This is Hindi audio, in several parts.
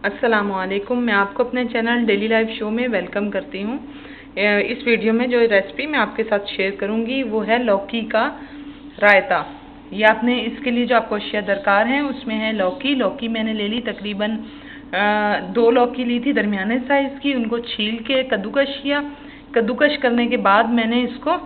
अस्सलामुअलैकुम। मैं आपको अपने चैनल डेली लाइफ शो में वेलकम करती हूँ। इस वीडियो में जो रेसिपी मैं आपके साथ शेयर करूँगी वो है लौकी का रायता। ये आपने इसके लिए जो आपको अशिया दरकार हैं उसमें है लौकी मैंने ले ली तकरीबन 2 लौकी ली थी दरमियाने साइज़ की। उनको छील के कद्दूकश किया। कद्दूकश करने के बाद मैंने इसको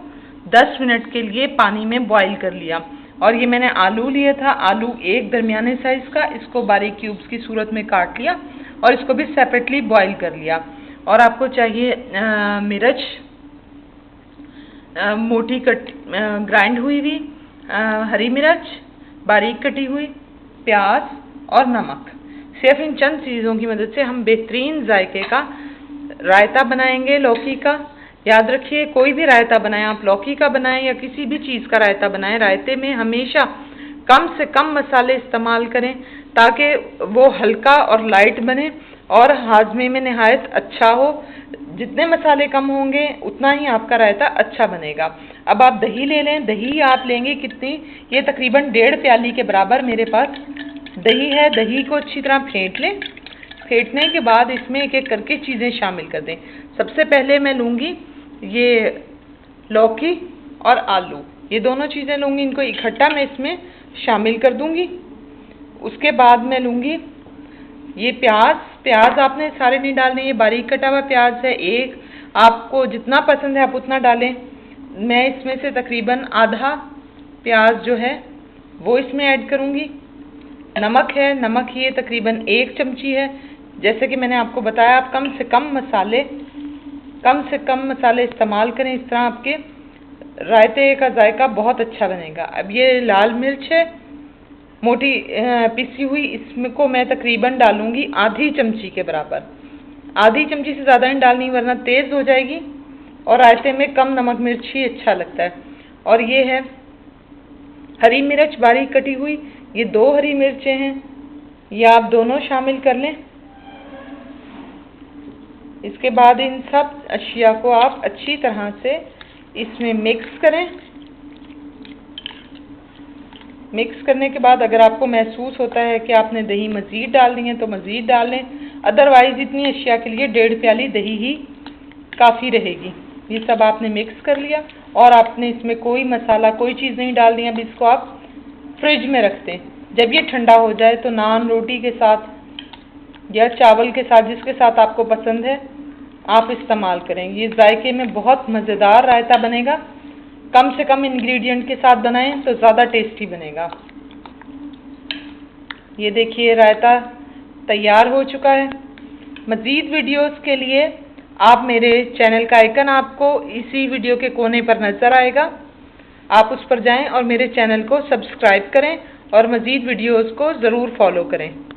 10 मिनट के लिए पानी में बॉईल कर लिया। और ये मैंने आलू लिया था, आलू एक दरमियाने साइज़ का, इसको बारीक क्यूब्स की सूरत में काट लिया और इसको भी सेपरेटली बॉईल कर लिया। और आपको चाहिए मिर्च मोटी ग्राइंड हुई हुई, हरी मिर्च बारीक कटी हुई, प्याज और नमक। सिर्फ इन चंद चीज़ों की मदद से हम बेहतरीन जायके का रायता बनाएंगे लौकी का। याद रखिए, कोई भी रायता बनाएं, आप लौकी का बनाएं या किसी भी चीज़ का रायता बनाएं, रायते में हमेशा कम से कम मसाले इस्तेमाल करें ताकि वो हल्का और लाइट बने और हाजमे में नहायत अच्छा हो। जितने मसाले कम होंगे उतना ही आपका रायता अच्छा बनेगा। अब आप दही ले लें। दही आप लेंगे कितनी, ये तकरीबन 1.5 प्याली के बराबर मेरे पास दही है। दही को अच्छी तरह फेंट लें। फेंटने के बाद इसमें एक एक करके चीज़ें शामिल कर दें। सबसे पहले मैं लूँगी ये लौकी और आलू, ये दोनों चीज़ें लूँगी, इनको इकट्ठा मैं इसमें शामिल कर दूँगी। उसके बाद मैं लूँगी ये प्याज आपने सारे नहीं डालने, ये बारीक कटा हुआ प्याज है। एक आपको जितना पसंद है आप उतना डालें। मैं इसमें से तकरीबन आधा प्याज जो है वो इसमें ऐड करूँगी। नमक है, नमक ये तकरीबन 1 चमची है। जैसे कि मैंने आपको बताया, आप कम से कम मसाले इस्तेमाल करें, इस तरह आपके रायते का जायका बहुत अच्छा बनेगा। अब ये लाल मिर्च है मोटी पिसी हुई, इसमें को मैं तकरीबन डालूंगी आधी चमची के बराबर। आधी चमची से ज़्यादा नहीं डालनी वरना तेज़ हो जाएगी और रायते में कम नमक मिर्च ही अच्छा लगता है। और ये है हरी मिर्च बारीक कटी हुई, ये 2 हरी मिर्चें हैं, ये आप दोनों शामिल कर लें। इसके बाद इन सब अशिया को आप अच्छी तरह से इसमें मिक्स करें। मिक्स करने के बाद अगर आपको महसूस होता है कि आपने दही मज़ीद डालनी है तो मज़ीद डाल लें, अदरवाइज़ इतनी अशिया के लिए 1.5 प्याली दही ही काफ़ी रहेगी। ये सब आपने मिक्स कर लिया और आपने इसमें कोई मसाला कोई चीज़ नहीं डालनी। अब इसको आप फ्रिज में रख दें। जब ये ठंडा हो जाए तो नान रोटी के साथ या चावल के साथ, जिसके साथ आपको पसंद है, आप इस्तेमाल करें। ये जायके में बहुत मज़ेदार रायता बनेगा। कम से कम इंग्रेडिएंट के साथ बनाएं तो ज़्यादा टेस्टी बनेगा। ये देखिए रायता तैयार हो चुका है। मज़ीद वीडियोस के लिए आप मेरे चैनल का आइकन आपको इसी वीडियो के कोने पर नज़र आएगा, आप उस पर जाएं और मेरे चैनल को सब्सक्राइब करें और मज़ीद वीडियोस को ज़रूर फॉलो करें।